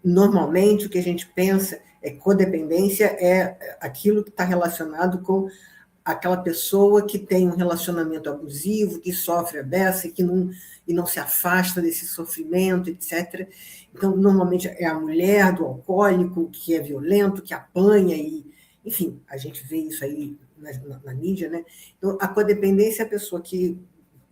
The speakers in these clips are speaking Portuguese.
normalmente, o que a gente pensa é que codependência é aquilo que está relacionado com aquela pessoa que tem um relacionamento abusivo, que sofre a beça e não se afasta desse sofrimento, etc. Então, normalmente, é a mulher do alcoólico que é violento, que apanha, enfim, a gente vê isso aí na mídia, né? Então, a codependência é a pessoa que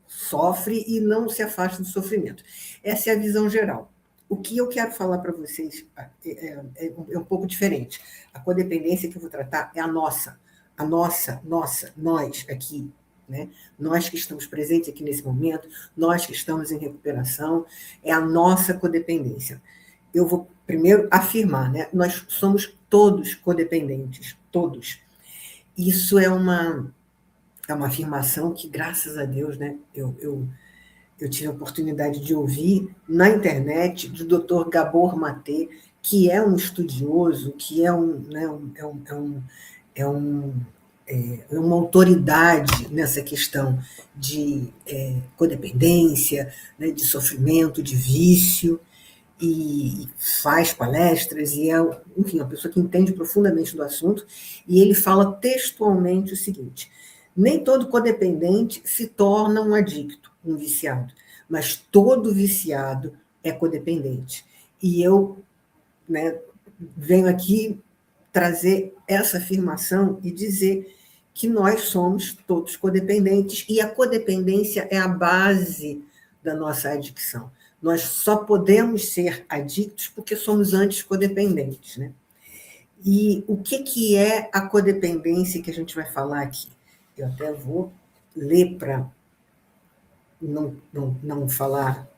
sofre e não se afasta do sofrimento. Essa é a visão geral. O que eu quero falar para vocês é um pouco diferente. A codependência que eu vou tratar é a nossa, nós aqui, né? Nós que estamos presentes aqui nesse momento, nós que estamos em recuperação, é a nossa codependência. Eu vou primeiro afirmar, né? Nós somos todos codependentes, todos. Isso é uma afirmação que, graças a Deus, né, eu tive a oportunidade de ouvir na internet do Dr. Gabor Maté, que é um estudioso, que é uma autoridade nessa questão de codependência, né, de sofrimento, de vício, e faz palestras, e enfim, uma pessoa que entende profundamente do assunto, e ele fala textualmente o seguinte: nem todo codependente se torna um adicto, um viciado, mas todo viciado é codependente. E eu, né, venho aqui trazer essa afirmação e dizer que nós somos todos codependentes, e a codependência é a base da nossa adicção. Nós só podemos ser adictos porque somos antes codependentes, né? E o que é a codependência que a gente vai falar aqui? Eu até vou ler para não falar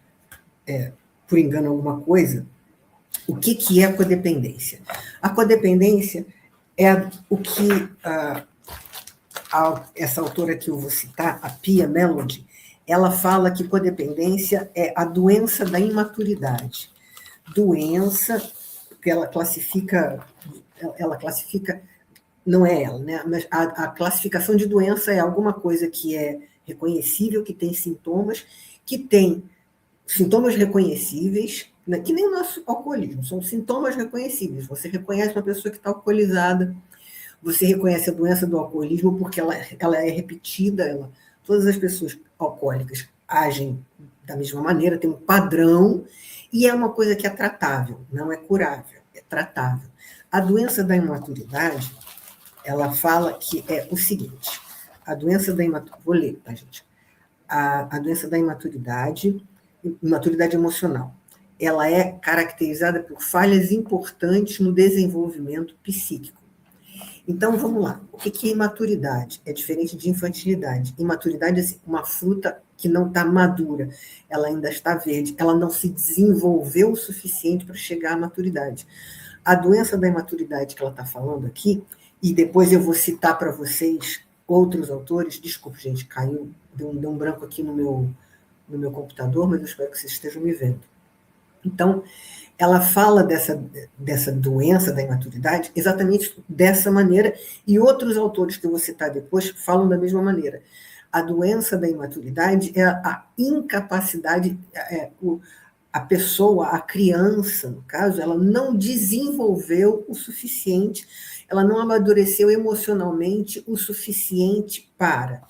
por engano alguma coisa. O que é a codependência? A codependência é o que essa autora que eu vou citar, a Pia Mellody, ela fala que codependência é a doença da imaturidade. Doença que ela classifica, não é ela, né? Mas a classificação de doença é alguma coisa que é reconhecível, que tem sintomas reconhecíveis, né? Que nem o nosso alcoolismo, são sintomas reconhecíveis. Você reconhece uma pessoa que está alcoolizada, você reconhece a doença do alcoolismo porque ela é repetida, todas as pessoas alcoólicas agem da mesma maneira, tem um padrão, e é uma coisa que é tratável, não é curável, é tratável. A doença da imaturidade, ela fala que é o seguinte: a doença da imaturidade, vou ler, tá, gente? A doença da imaturidade emocional, ela é caracterizada por falhas importantes no desenvolvimento psíquico. Então, vamos lá. O que é imaturidade? É diferente de infantilidade. Imaturidade é uma fruta que não está madura, ela ainda está verde, ela não se desenvolveu o suficiente para chegar à maturidade. A doença da imaturidade que ela está falando aqui, e depois eu vou citar para vocês outros autores, desculpe, gente, caiu, deu um branco aqui no meu computador, mas eu espero que vocês estejam me vendo. Então, ela fala dessa doença da imaturidade exatamente dessa maneira, e outros autores que eu vou citar depois falam da mesma maneira. A doença da imaturidade é a incapacidade, a pessoa, a criança, no caso, ela não desenvolveu o suficiente, ela não amadureceu emocionalmente o suficiente para...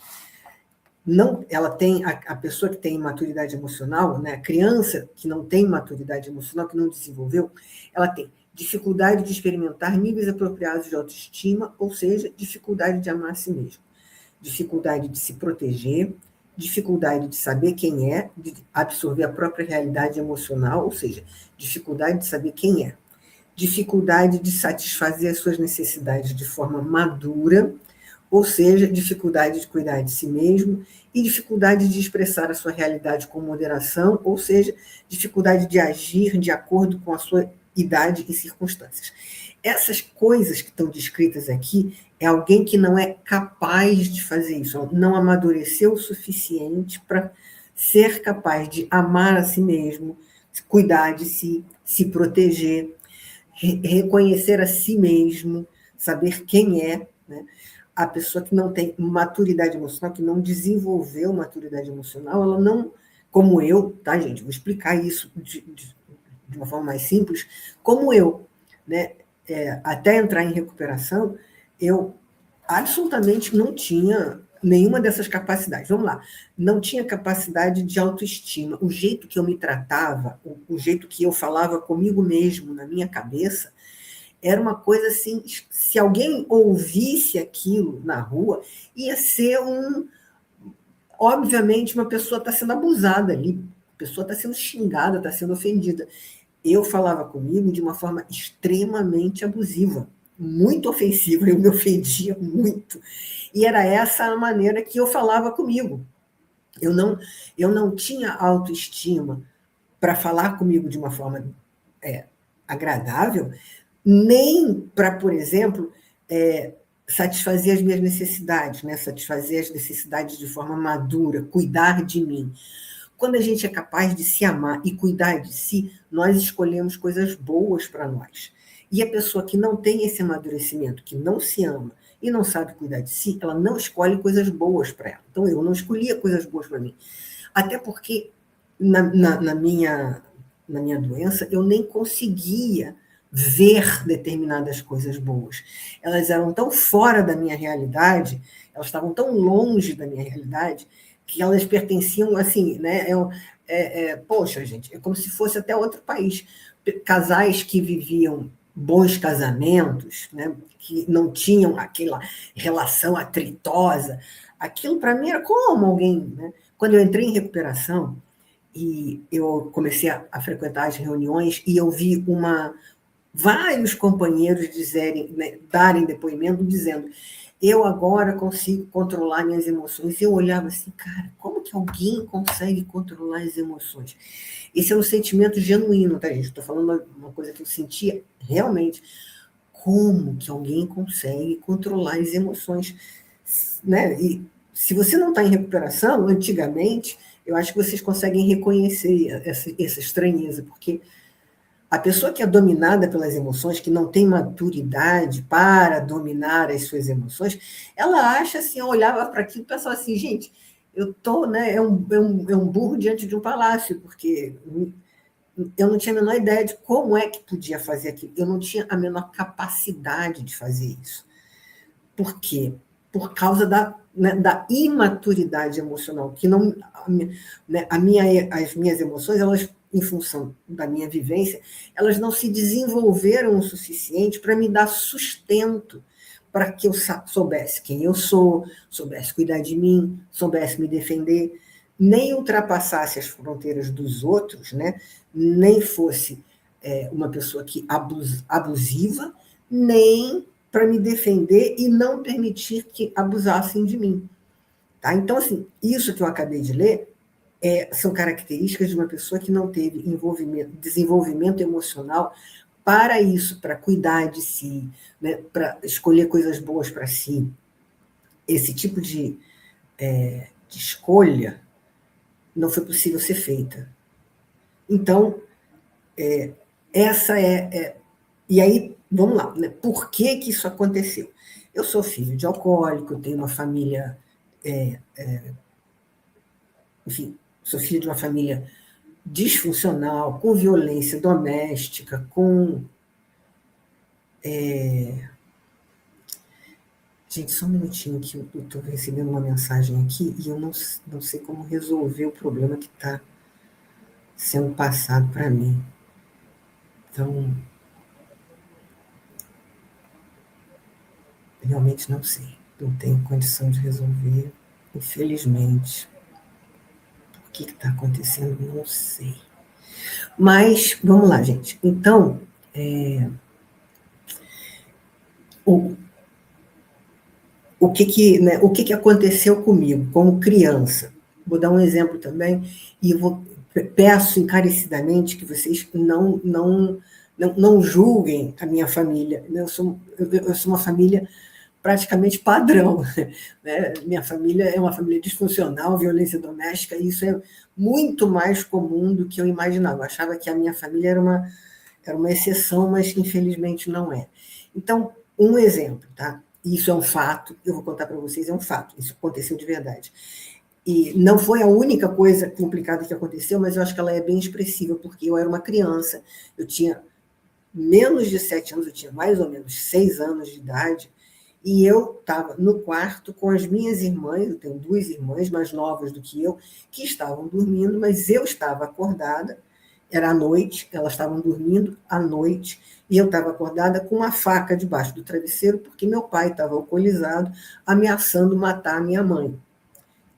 Não, ela tem a pessoa que tem maturidade emocional, né, a criança que não tem maturidade emocional, que não desenvolveu, ela tem dificuldade de experimentar níveis apropriados de autoestima, ou seja, dificuldade de amar a si mesmo, dificuldade de se proteger, dificuldade de saber quem é, de absorver a própria realidade emocional, ou seja, dificuldade de saber quem é, dificuldade de satisfazer as suas necessidades de forma madura, ou seja, dificuldade de cuidar de si mesmo, e dificuldade de expressar a sua realidade com moderação, ou seja, dificuldade de agir de acordo com a sua idade e circunstâncias. Essas coisas que estão descritas aqui é alguém que não é capaz de fazer isso, não amadureceu o suficiente para ser capaz de amar a si mesmo, cuidar de si, se proteger, reconhecer a si mesmo, saber quem é, né? A pessoa que não tem maturidade emocional, que não desenvolveu maturidade emocional, ela não, como eu, tá, gente? Vou explicar isso de uma forma mais simples, como eu, né? Até entrar em recuperação, eu absolutamente não tinha nenhuma dessas capacidades. Vamos lá, não tinha capacidade de autoestima. O jeito que eu me tratava, o jeito que eu falava comigo mesmo na minha cabeça, era uma coisa assim, se alguém ouvisse aquilo na rua, ia ser obviamente, uma pessoa está sendo abusada ali, a pessoa está sendo xingada, está sendo ofendida. Eu falava comigo de uma forma extremamente abusiva, muito ofensiva, eu me ofendia muito. E era essa a maneira que eu falava comigo. Eu não tinha autoestima para falar comigo de uma forma agradável, nem para, por exemplo, satisfazer as minhas necessidades, né? Satisfazer as necessidades de forma madura, cuidar de mim. Quando a gente é capaz de se amar e cuidar de si, nós escolhemos coisas boas para nós. E a pessoa que não tem esse amadurecimento, que não se ama e não sabe cuidar de si, ela não escolhe coisas boas para ela. Então, eu não escolhia coisas boas para mim. Até porque, na minha doença, eu nem conseguia ver determinadas coisas boas. Elas eram tão fora da minha realidade, elas estavam tão longe da minha realidade, que elas pertenciam, assim, né? Poxa, gente, é como se fosse até outro país. Casais que viviam bons casamentos, né? Que não tinham aquela relação atritosa. Aquilo, para mim, era como alguém... Né? Quando eu entrei em recuperação, e eu comecei a frequentar as reuniões, e eu vi vários companheiros né, darem depoimento dizendo: eu agora consigo controlar minhas emoções. Eu olhava assim, cara, como que alguém consegue controlar as emoções? Esse é um sentimento genuíno, tá, gente? Estou falando uma coisa que eu sentia realmente. Como que alguém consegue controlar as emoções? Né? E se você não está em recuperação, antigamente, eu acho que vocês conseguem reconhecer essa estranheza, porque a pessoa que é dominada pelas emoções, que não tem maturidade para dominar as suas emoções, ela acha assim, eu olhava para aquilo e pensava assim, gente, eu tô, né, é um burro diante de um palácio, porque eu não tinha a menor ideia de como é que podia fazer aquilo, eu não tinha a menor capacidade de fazer isso. Por quê? Por causa da imaturidade emocional, que não, né, as minhas emoções, elas, em função da minha vivência, elas não se desenvolveram o suficiente para me dar sustento, para que eu soubesse quem eu sou, soubesse cuidar de mim, soubesse me defender, nem ultrapassasse as fronteiras dos outros, né? Nem fosse uma pessoa que abusiva, nem para me defender e não permitir que abusassem de mim. Tá? Então, assim, isso que eu acabei de ler são características de uma pessoa que não teve desenvolvimento emocional para isso, para cuidar de si, né? Para escolher coisas boas para si. Esse tipo de escolha não foi possível ser feita. Então, essa E aí, vamos lá, né? Por que isso aconteceu? Eu sou filho de alcoólico, eu tenho uma família... enfim, sou filho de uma família disfuncional, com violência doméstica, com... Gente, só um minutinho que eu estou recebendo uma mensagem aqui e eu não sei como resolver o problema que está sendo passado para mim. Então, realmente não sei. Não tenho condição de resolver, infelizmente. O que está acontecendo? Não sei. Mas, vamos lá, gente. Então, o que aconteceu comigo como criança? Vou dar um exemplo também e peço encarecidamente que vocês não julguem a minha família. Eu sou uma família praticamente padrão. Né? Minha família é uma família disfuncional, violência doméstica, e isso é muito mais comum do que eu imaginava. Eu achava que a minha família era uma exceção, mas infelizmente não é. Então, um exemplo, tá? Isso é um fato, eu vou contar para vocês, é um fato, isso aconteceu de verdade. E não foi a única coisa complicada que aconteceu, mas eu acho que ela é bem expressiva, porque eu era uma criança, eu tinha menos de 7 anos, eu tinha mais ou menos 6 anos de idade, e eu estava no quarto com as minhas irmãs, eu tenho 2 irmãs mais novas do que eu, que estavam dormindo, mas eu estava acordada, era à noite, elas estavam dormindo à noite, e eu estava acordada com uma faca debaixo do travesseiro, porque meu pai estava alcoolizado, ameaçando matar a minha mãe.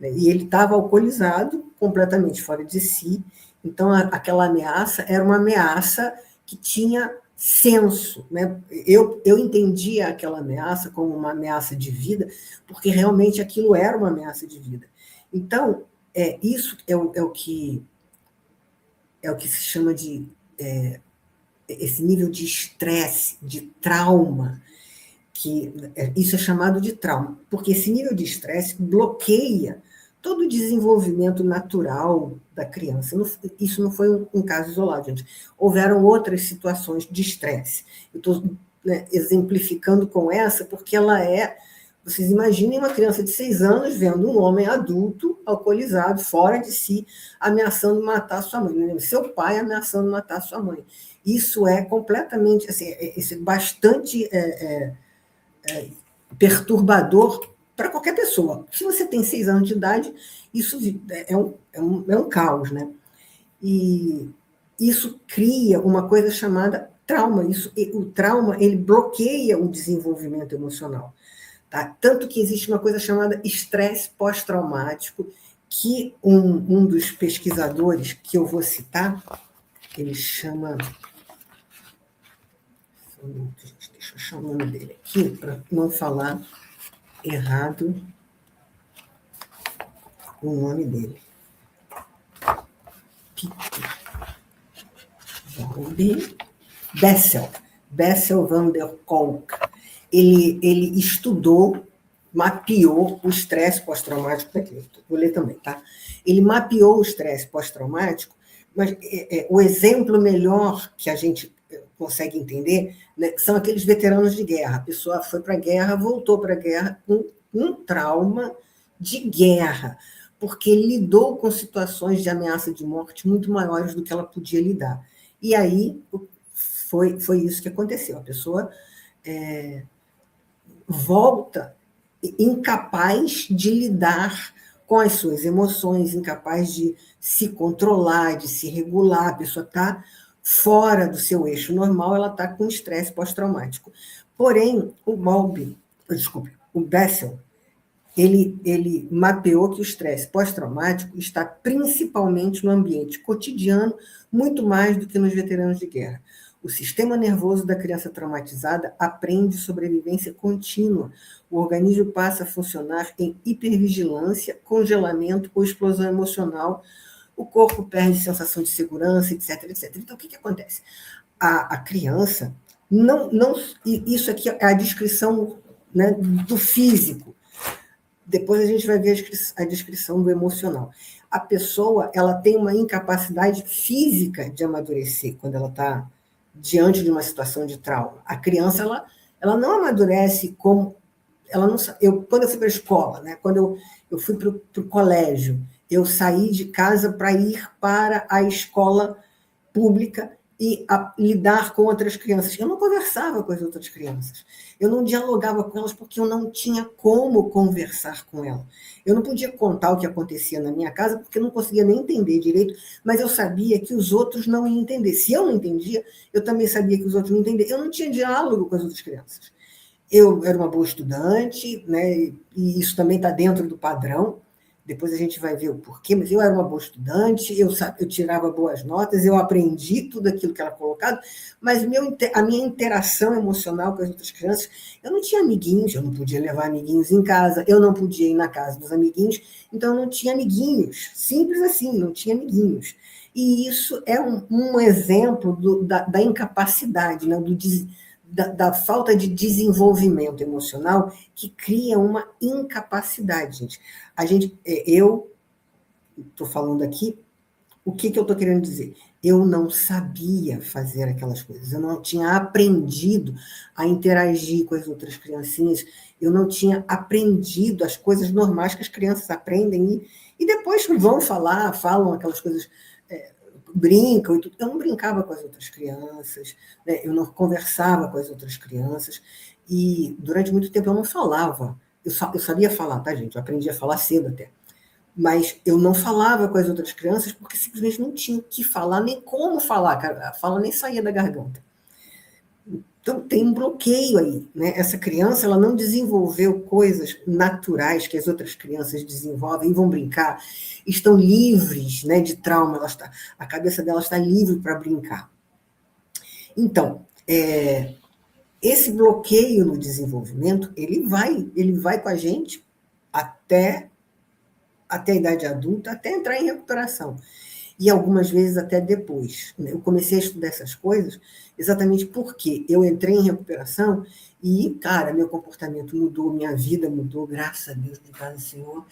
E ele estava alcoolizado, completamente fora de si, então aquela ameaça era uma ameaça que tinha senso. Né? Eu entendia aquela ameaça como uma ameaça de vida, porque realmente aquilo era uma ameaça de vida. Então, isso é o que se chama de esse nível de estresse, de trauma, que isso é chamado de trauma, porque esse nível de estresse bloqueia todo o desenvolvimento natural da criança. Isso não foi um caso isolado, gente. Houveram outras situações de estresse. Eu estou, né, exemplificando com essa, porque ela é... Vocês imaginem uma criança de 6 anos vendo um homem adulto, alcoolizado, fora de si, ameaçando matar sua mãe. Né? Seu pai ameaçando matar sua mãe. Isso é completamente... Assim, bastante... perturbador para qualquer pessoa. Se você tem 6 anos de idade, isso é um caos, né? E isso cria uma coisa chamada trauma. O trauma, ele bloqueia o desenvolvimento emocional. Tá? Tanto que existe uma coisa chamada estresse pós-traumático, que um dos pesquisadores que eu vou citar, ele chama... Deixa eu achar o nome dele aqui, para não falar errado o nome dele. Bessel van der Kolk. Ele estudou, mapeou o estresse pós-traumático. Vou ler também, tá? Ele mapeou o estresse pós-traumático, mas o exemplo melhor que a gente consegue entender, né, são aqueles veteranos de guerra. A pessoa foi para a guerra, voltou para a guerra com um trauma de guerra, porque lidou com situações de ameaça de morte muito maiores do que ela podia lidar. E aí foi isso que aconteceu. A pessoa volta incapaz de lidar com as suas emoções, incapaz de se controlar, de se regular. A pessoa está fora do seu eixo normal, ela está com estresse pós-traumático. Porém, o Bessel, ele mapeou que o estresse pós-traumático está principalmente no ambiente cotidiano, muito mais do que nos veteranos de guerra. O sistema nervoso da criança traumatizada aprende sobrevivência contínua. O organismo passa a funcionar em hipervigilância, congelamento ou explosão emocional. O corpo perde sensação de segurança, etc, etc. Então, o que acontece? A criança isso aqui é a descrição, né, do físico. Depois a gente vai ver a descrição do emocional. A pessoa, ela tem uma incapacidade física de amadurecer quando ela está diante de uma situação de trauma. A criança, ela não amadurece como... Quando eu fui para a escola, né, quando eu fui para o colégio, eu saí de casa para ir para a escola pública e lidar com outras crianças. Eu não conversava com as outras crianças. Eu não dialogava com elas porque eu não tinha como conversar com elas. Eu não podia contar o que acontecia na minha casa porque eu não conseguia nem entender direito, mas eu sabia que os outros não iam entender. Se eu não entendia, eu também sabia que os outros não entendiam. Eu não tinha diálogo com as outras crianças. Eu era uma boa estudante, né, e isso também está dentro do padrão. Depois a gente vai ver o porquê, mas eu era uma boa estudante, eu tirava boas notas, eu aprendi tudo aquilo que era colocado, mas a minha interação emocional com as outras crianças, eu não tinha amiguinhos, eu não podia levar amiguinhos em casa, eu não podia ir na casa dos amiguinhos, então eu não tinha amiguinhos, simples assim, não tinha amiguinhos. E isso é um exemplo da incapacidade, né, da falta de desenvolvimento emocional que cria uma incapacidade, gente. Eu estou falando aqui, o que eu estou querendo dizer? Eu não sabia fazer aquelas coisas, eu não tinha aprendido a interagir com as outras criancinhas, eu não tinha aprendido as coisas normais que as crianças aprendem E depois vão falar, falam aquelas coisas, brincam e tudo. Eu não brincava com as outras crianças, né? Eu não conversava com as outras crianças, e durante muito tempo eu não falava. Eu sabia falar, tá, gente? Eu aprendi a falar cedo até. Mas eu não falava com as outras crianças porque simplesmente não tinha o que falar, nem como falar, cara. A fala nem saía da garganta. Então, tem um bloqueio aí, né? Essa criança, ela não desenvolveu coisas naturais que as outras crianças desenvolvem, vão brincar, estão livres, né, de trauma, a cabeça dela está livre para brincar. Então, esse bloqueio no desenvolvimento, ele vai com a gente até a idade adulta, até entrar em recuperação. E algumas vezes até depois. Eu comecei a estudar essas coisas exatamente porque eu entrei em recuperação e, cara, meu comportamento mudou, minha vida mudou, graças a Deus, obrigado, Senhor.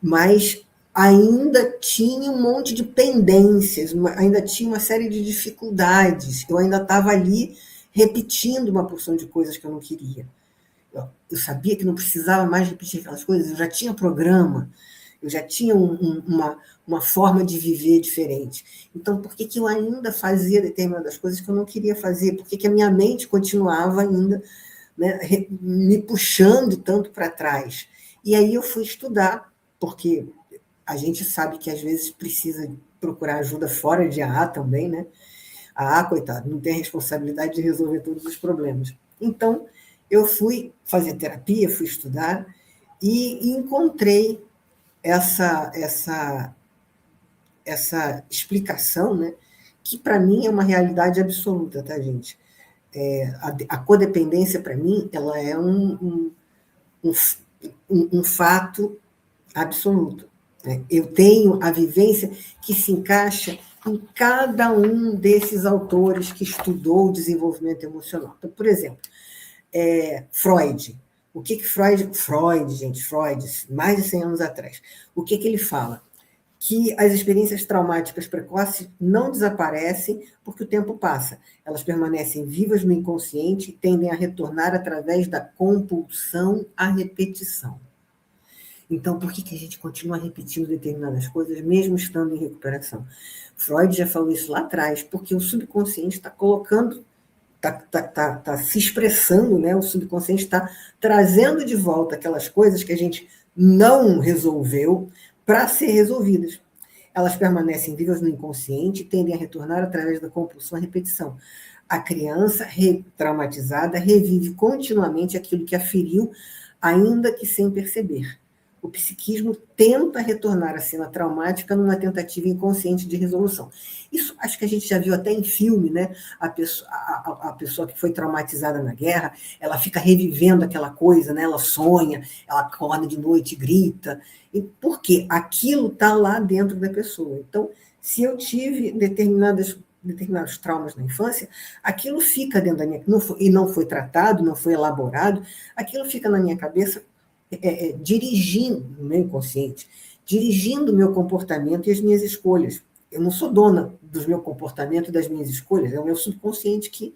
Mas ainda tinha um monte de pendências, ainda tinha uma série de dificuldades. Eu ainda estava ali repetindo uma porção de coisas que eu não queria. Eu sabia que não precisava mais repetir aquelas coisas, eu já tinha programa, eu já tinha uma forma de viver diferente. Então, por que eu ainda fazia determinadas coisas que eu não queria fazer? Por que a minha mente continuava ainda, né, me puxando tanto para trás? E aí eu fui estudar, porque a gente sabe que às vezes precisa procurar ajuda fora de AA também, né? A AA, coitado, não tem a responsabilidade de resolver todos os problemas. Então, eu fui fazer terapia, fui estudar e encontrei essa explicação, né, que para mim é uma realidade absoluta, tá, gente? A codependência, para mim, ela é um fato absoluto. Né? Eu tenho a vivência que se encaixa em cada um desses autores que estudou o desenvolvimento emocional. Então, por exemplo, Freud. O que Freud, gente, Freud, mais de 100 anos atrás, o que ele fala? Que as experiências traumáticas precoces não desaparecem porque o tempo passa. Elas permanecem vivas no inconsciente e tendem a retornar através da compulsão à repetição. Então, por que a gente continua repetindo determinadas coisas, mesmo estando em recuperação? Freud já falou isso lá atrás, porque o subconsciente está colocando, está se expressando, né? O subconsciente está trazendo de volta aquelas coisas que a gente não resolveu para ser resolvidas. Elas permanecem vivas no inconsciente e tendem a retornar através da compulsão à repetição. A criança traumatizada revive continuamente aquilo que a feriu, ainda que sem perceber. O psiquismo tenta retornar à cena traumática numa tentativa inconsciente de resolução. Isso acho que a gente já viu até em filme, né? A pessoa que foi traumatizada na guerra, ela fica revivendo aquela coisa, né? Ela sonha, ela acorda de noite e grita. Porque aquilo está lá dentro da pessoa. Então, se eu tive determinados traumas na infância, aquilo fica dentro da minha... e não foi tratado, não foi elaborado, aquilo fica na minha cabeça dirigindo o meu inconsciente, dirigindo o meu comportamento e as minhas escolhas. Eu não sou dona do meu comportamento e das minhas escolhas, é o meu subconsciente que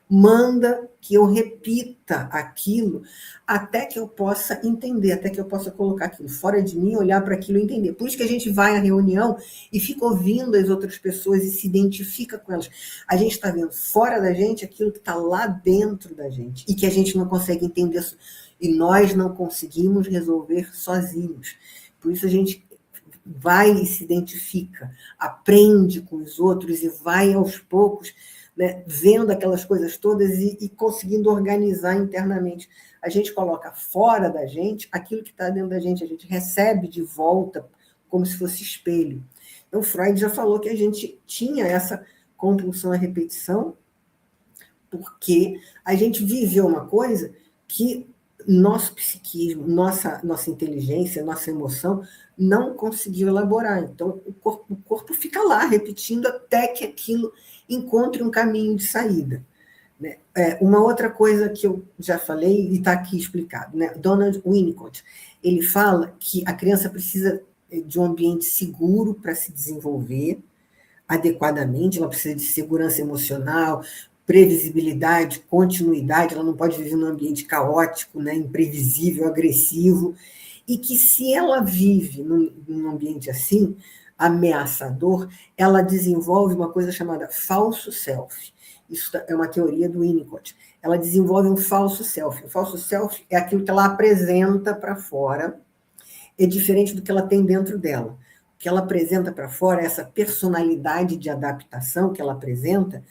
manda que eu repita aquilo até que eu possa entender, até que eu possa colocar aquilo fora de mim, olhar para aquilo e entender. Por isso que a gente vai à reunião e fica ouvindo as outras pessoas e se identifica com elas. A gente está vendo fora da gente aquilo que está lá dentro da gente e que a gente não consegue entender e nós não conseguimos resolver sozinhos. Por isso a gente vai e se identifica, aprende com os outros e vai aos poucos, né, vendo aquelas coisas todas e conseguindo organizar internamente. A gente coloca fora da gente aquilo que está dentro da gente, a gente recebe de volta como se fosse espelho. Então, Freud já falou que a gente tinha essa compulsão à repetição porque a gente viveu uma coisa que nosso psiquismo, nossa inteligência, nossa emoção não conseguiu elaborar. Então, o corpo fica lá, repetindo até que aquilo encontre um caminho de saída. Né? Uma outra coisa que eu já falei e está aqui explicado, né? Donald Winnicott, ele fala que a criança precisa de um ambiente seguro para se desenvolver adequadamente, ela precisa de segurança emocional, previsibilidade, continuidade, ela não pode viver num ambiente caótico, né, imprevisível, agressivo, e que se ela vive num ambiente assim, ameaçador, ela desenvolve uma coisa chamada falso self. Isso é uma teoria do Winnicott. Ela desenvolve um falso self. O falso self é aquilo que ela apresenta para fora, é diferente do que ela tem dentro dela. O que ela apresenta para fora, essa personalidade de adaptação que ela apresenta,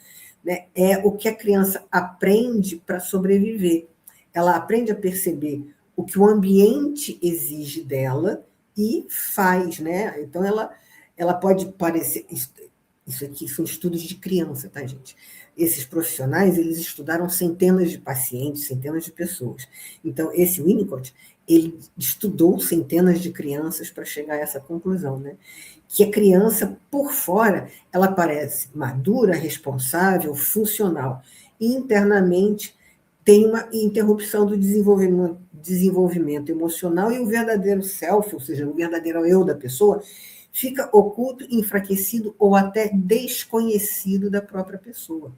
né, é o que a criança aprende para sobreviver. Ela aprende a perceber o que o ambiente exige dela e faz, né? Então, ela pode parecer... Isso aqui são estudos de criança, tá, gente? Esses profissionais, eles estudaram centenas de pacientes, centenas de pessoas. Então, esse Winnicott, ele estudou centenas de crianças para chegar a essa conclusão, né? Que a criança, por fora, ela parece madura, responsável, funcional. E internamente tem uma interrupção do desenvolvimento emocional e o verdadeiro self, ou seja, o verdadeiro eu da pessoa, fica oculto, enfraquecido ou até desconhecido da própria pessoa.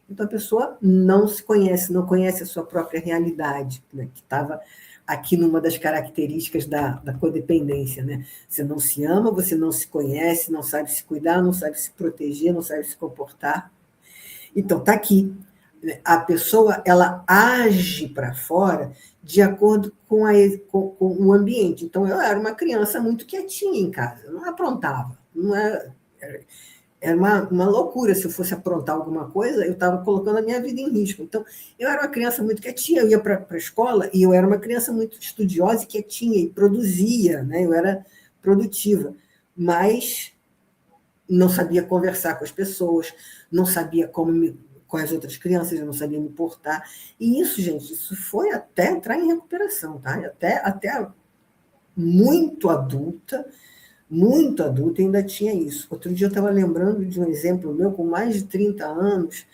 Então, a pessoa não se conhece, não conhece a sua própria realidade, né? Que estava aqui numa das características da codependência, né? Você não se ama, você não se conhece, não sabe se cuidar, não sabe se proteger, não sabe se comportar. Então, está aqui. A pessoa, ela age para fora de acordo com o ambiente. Então, eu era uma criança muito quietinha em casa, eu não aprontava. Não era uma loucura. Se eu fosse aprontar alguma coisa, eu estava colocando a minha vida em risco. Então, eu era uma criança muito quietinha, eu ia para a escola e eu era uma criança muito estudiosa e quietinha, e produzia, né? Eu era produtiva, mas não sabia conversar com as pessoas, não sabia com as outras crianças, eu não sabia me portar. E isso, gente, isso foi até entrar em recuperação, tá? Até muito adulta, ainda tinha isso. Outro dia eu estava lembrando de um exemplo meu, com mais de 30 anos,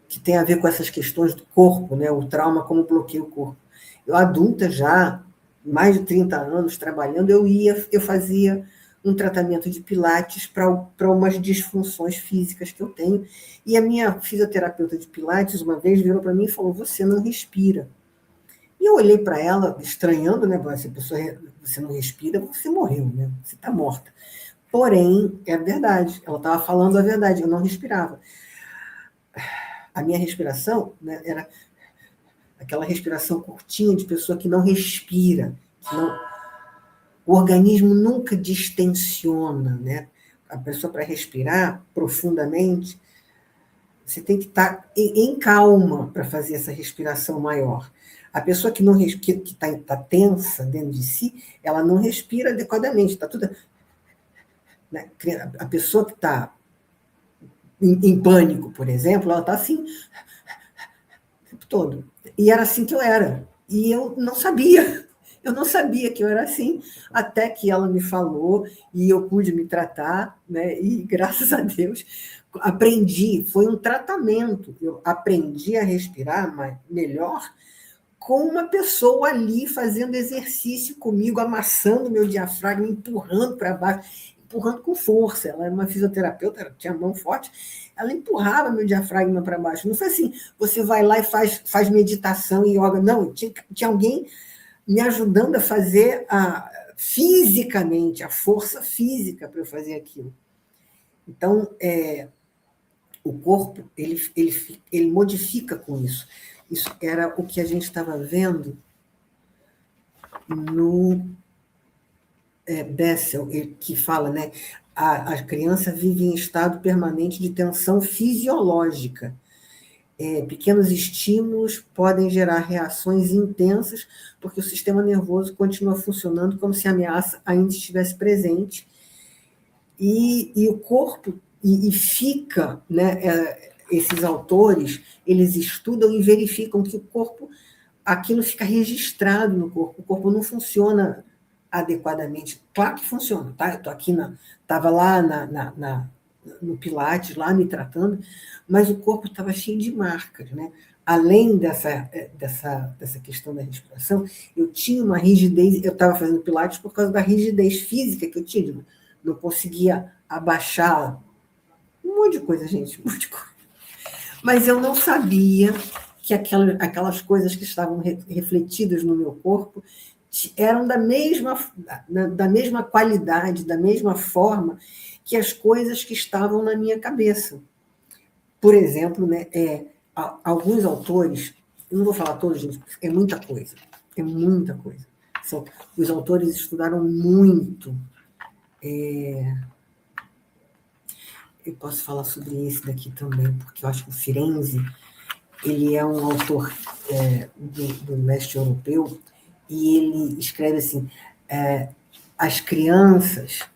que tem a ver com essas questões do corpo, né? O trauma como bloqueia o corpo. Eu, adulta já, mais de 30 anos trabalhando, eu fazia um tratamento de pilates para umas disfunções físicas que eu tenho. E a minha fisioterapeuta de pilates, uma vez, virou para mim e falou: você não respira. E eu olhei para ela, estranhando, né? Se a pessoa, você não respira, você morreu, né? Você está morta. Porém, é verdade, ela estava falando a verdade, eu não respirava. A minha respiração, né, era aquela respiração curtinha de pessoa que não respira, que não... O organismo nunca distensiona, né? A pessoa, para respirar profundamente, você tem que estar em calma para fazer essa respiração maior. A pessoa que não que está tensa dentro de si, ela não respira adequadamente, está tudo... Né? A pessoa que está em pânico, por exemplo, ela está assim o tempo todo. E era assim que eu era. E eu não sabia. Eu não sabia que eu era assim, até que ela me falou e eu pude me tratar, né? E graças a Deus aprendi. Foi um tratamento. Eu aprendi a respirar melhor com uma pessoa ali fazendo exercício comigo, amassando meu diafragma, empurrando para baixo, empurrando com força. Ela era uma fisioterapeuta, tinha mão forte, ela empurrava meu diafragma para baixo. Não foi assim, você vai lá e faz meditação e yoga. Não, tinha alguém me ajudando a fazer fisicamente, a força física para eu fazer aquilo. Então, o corpo, ele modifica com isso. Isso era o que a gente estava vendo no Bessel, que fala, né? A criança vive em estado permanente de tensão fisiológica. Pequenos estímulos podem gerar reações intensas, porque o sistema nervoso continua funcionando como se a ameaça ainda estivesse presente. E o corpo, e fica, né? Esses autores, eles estudam e verificam que o corpo, aquilo fica registrado no corpo. O corpo não funciona adequadamente. Claro que funciona, tá? Eu estou aqui, estava lá no Pilates, lá me tratando, mas o corpo estava cheio de marcas, né? Além dessa questão da respiração, eu tinha uma rigidez, eu estava fazendo Pilates por causa da rigidez física que eu tinha, não conseguia abaixar, um monte de coisa, gente, um monte de coisa. Mas eu não sabia que aquelas coisas que estavam refletidas no meu corpo eram da mesma qualidade, da mesma forma que as coisas que estavam na minha cabeça. Por exemplo, né, alguns autores, eu não vou falar todos, gente, é muita coisa, é muita coisa. Os autores estudaram muito. Eu posso falar sobre esse daqui também, porque eu acho que o Firenze, ele é um autor do leste europeu, e ele escreve assim, as crianças...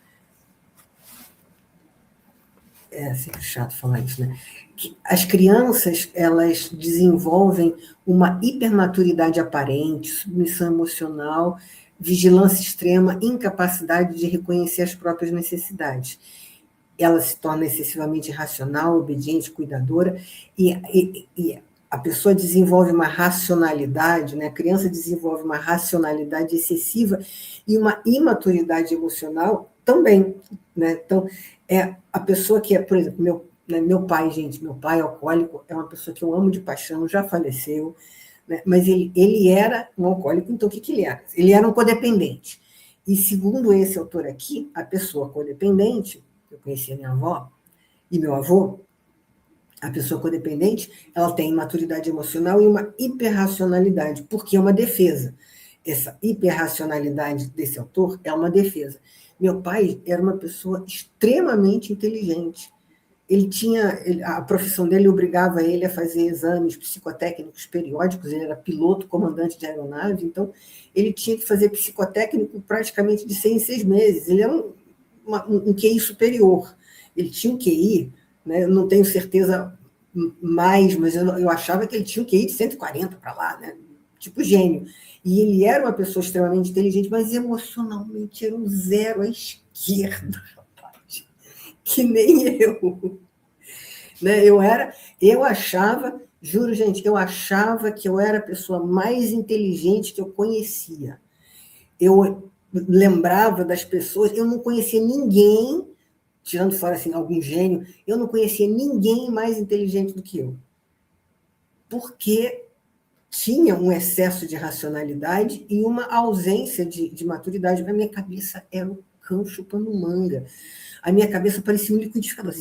É sempre chato falar isso, né? As crianças, elas desenvolvem uma hipermaturidade aparente, submissão emocional, vigilância extrema, incapacidade de reconhecer as próprias necessidades. Ela se torna excessivamente racional, obediente, cuidadora, e a pessoa desenvolve uma racionalidade, né? A criança desenvolve uma racionalidade excessiva e uma imaturidade emocional também, né? Então, a pessoa que por exemplo, meu pai, gente, meu pai alcoólico, é uma pessoa que eu amo de paixão, já faleceu, né? Mas ele era um alcoólico, então o que ele era? Ele era um codependente. E segundo esse autor aqui, a pessoa codependente, eu conhecia minha avó e meu avô, a pessoa codependente, ela tem imaturidade emocional e uma hiperracionalidade, porque é uma defesa. Essa hiperracionalidade desse autor é uma defesa. Meu pai era uma pessoa extremamente inteligente. A profissão dele obrigava ele a fazer exames psicotécnicos periódicos, ele era piloto, comandante de aeronave, então ele tinha que fazer psicotécnico praticamente de 6 em 6 meses. Ele era um QI superior. Ele tinha um QI, né, eu não tenho certeza mais, mas eu achava que ele tinha um QI de 140 para lá, né, tipo gênio. E ele era uma pessoa extremamente inteligente, mas emocionalmente era um zero à esquerda, rapaz. Que nem eu. Né? Eu achava, juro, gente, eu achava que eu era a pessoa mais inteligente que eu conhecia. Eu lembrava das pessoas, eu não conhecia ninguém, tirando fora assim, algum gênio, eu não conhecia ninguém mais inteligente do que eu. Porque tinha um excesso de racionalidade e uma ausência de maturidade. A minha cabeça era um cão chupando manga. A minha cabeça parecia um liquidificador.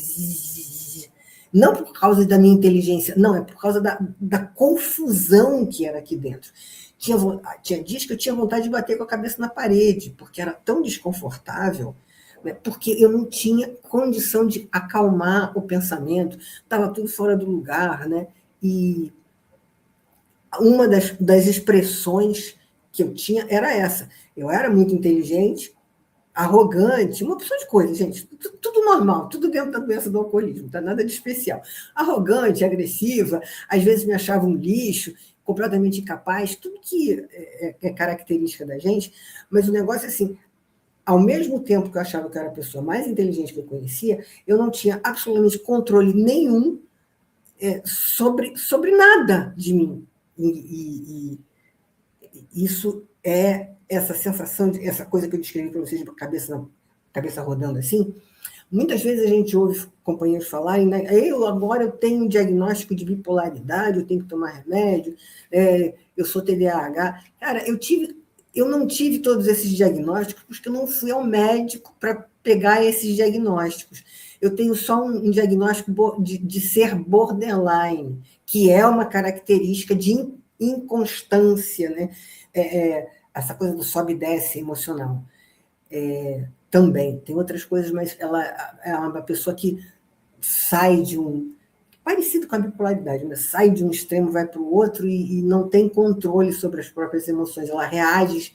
Não por causa da minha inteligência, não, é por causa da confusão que era aqui dentro. Tinha dias que eu tinha vontade de bater com a cabeça na parede, porque era tão desconfortável, né, porque eu não tinha condição de acalmar o pensamento, estava tudo fora do lugar, né? E uma das expressões que eu tinha era essa. Eu era muito inteligente, arrogante, uma opção de coisas, gente, tudo normal, tudo dentro da doença do alcoolismo, não tá nada de especial. Arrogante, agressiva, às vezes me achava um lixo, completamente incapaz, tudo que é característica da gente, mas o negócio é assim, ao mesmo tempo que eu achava que eu era a pessoa mais inteligente que eu conhecia, eu não tinha absolutamente controle nenhum sobre nada de mim. E isso essa sensação, essa coisa que eu descrevi para vocês, de cabeça rodando assim. Muitas vezes a gente ouve companheiros falarem, né? Agora eu tenho um diagnóstico de bipolaridade, eu tenho que tomar remédio, eu sou TDAH. Cara, eu não tive todos esses diagnósticos porque eu não fui ao médico para pegar esses diagnósticos. Eu tenho só um diagnóstico de ser borderline, que é uma característica de inconstância, né? Essa coisa do sobe e desce emocional. Também tem outras coisas, mas ela é uma pessoa que sai de parecido com a bipolaridade, né? Sai de um extremo, vai para o outro e não tem controle sobre as próprias emoções, ela reage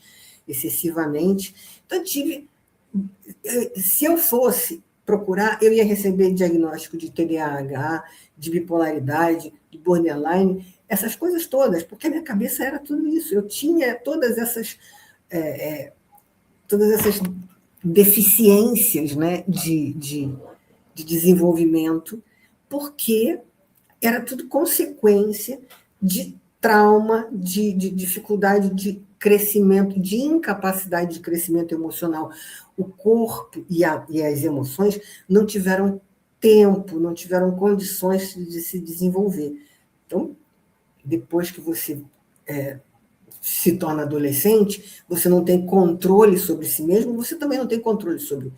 excessivamente. Então, se eu fosse procurar, eu ia receber diagnóstico de TDAH, de bipolaridade, de borderline, essas coisas todas, porque a minha cabeça era tudo isso. Eu tinha todas essas deficiências, né, de desenvolvimento, porque era tudo consequência de trauma, de dificuldade de crescimento, de incapacidade de crescimento emocional. O corpo e as emoções não tiveram tempo, não tiveram condições de se desenvolver. Então, depois que você se torna adolescente, você não tem controle sobre si mesmo, você também não tem controle sobre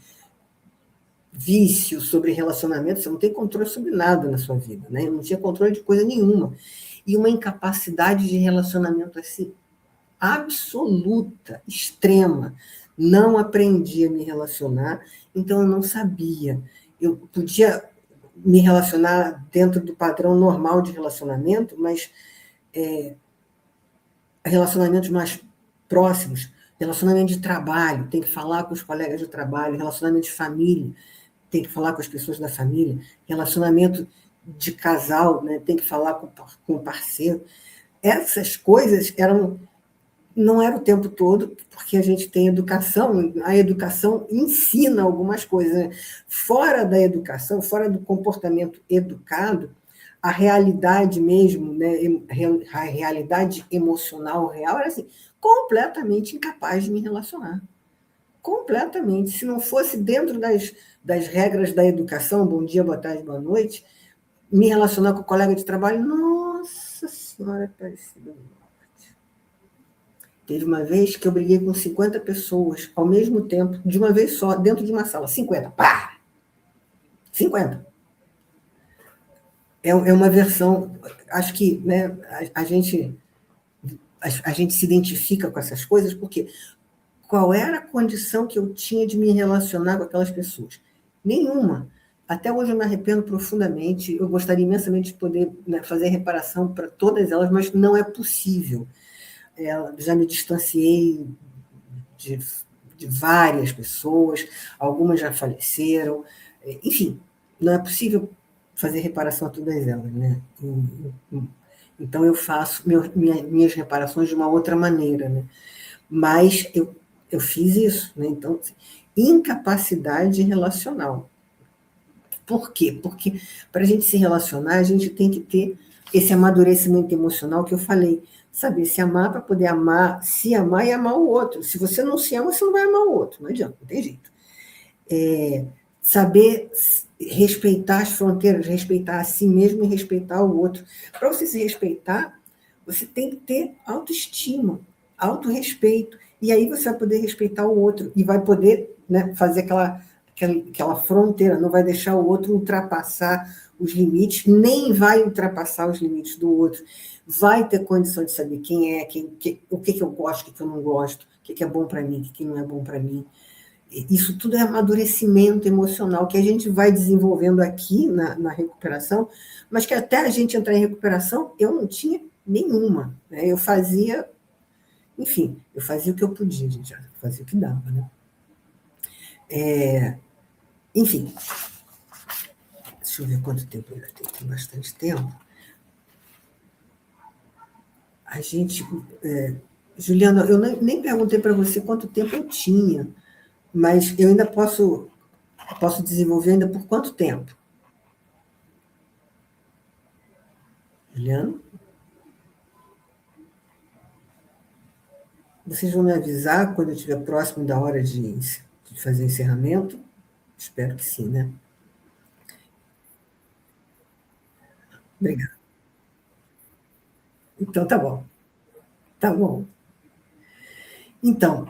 vício, sobre relacionamento, você não tem controle sobre nada na sua vida, né? Eu não tinha controle de coisa nenhuma. E uma incapacidade de relacionamento assim, absoluta, extrema. Não aprendi a me relacionar, então eu não sabia. Eu podia me relacionar dentro do padrão normal de relacionamento, mas relacionamentos mais próximos, relacionamento de trabalho, tem que falar com os colegas de trabalho, relacionamento de família, tem que falar com as pessoas da família, relacionamento de casal, né? Tem que falar com o parceiro. Essas coisas não era o tempo todo, porque a gente tem educação, a educação ensina algumas coisas. Né? Fora da educação, fora do comportamento educado, a realidade mesmo, né, a realidade emocional real era assim, completamente incapaz de me relacionar. Completamente. Se não fosse dentro das regras da educação, bom dia, boa tarde, boa noite, me relacionar com o colega de trabalho, nossa senhora, é parecido. Teve uma vez que eu briguei com 50 pessoas ao mesmo tempo, de uma vez só, dentro de uma sala. 50, pá! 50. É uma versão, acho que né, a gente se identifica com essas coisas, porque qual era a condição que eu tinha de me relacionar com aquelas pessoas? Nenhuma. Até hoje eu me arrependo profundamente, eu gostaria imensamente de poder né, fazer reparação para todas elas, mas não é possível. Já me distanciei de, de várias pessoas, algumas já faleceram, enfim, não é possível fazer reparação a todas elas, né? Então eu faço minhas reparações de uma outra maneira, né? Mas eu fiz isso, né? Então, incapacidade relacional. Por quê? Porque para a gente se relacionar, a gente tem que ter esse amadurecimento emocional que eu falei. Saber se amar para poder amar, se amar e amar o outro. Se você não se ama, você não vai amar o outro. Não adianta, não tem jeito. Saber respeitar as fronteiras, respeitar a si mesmo e respeitar o outro. Para você se respeitar, você tem que ter autoestima, autorrespeito. E aí você vai poder respeitar o outro e vai poder né, fazer aquela fronteira, não vai deixar o outro ultrapassar os limites, nem vai ultrapassar os limites do outro. Vai ter condição de saber quem é, o que eu gosto, o que eu não gosto, o que é bom para mim, o que não é bom para mim. Isso tudo é amadurecimento emocional que a gente vai desenvolvendo aqui na recuperação, mas que até a gente entrar em recuperação, eu não tinha nenhuma. Né? Eu fazia, enfim, eu fazia o que eu podia, gente, eu fazia o que dava. Né? Enfim, deixa eu ver quanto tempo ainda tem, tem bastante tempo. A gente. Juliana, eu nem perguntei para você quanto tempo eu tinha, mas eu ainda posso desenvolver ainda por quanto tempo? Juliana? Vocês vão me avisar quando eu estiver próximo da hora de fazer o encerramento? Espero que sim, né? Obrigada. Então, tá bom. Tá bom. Então,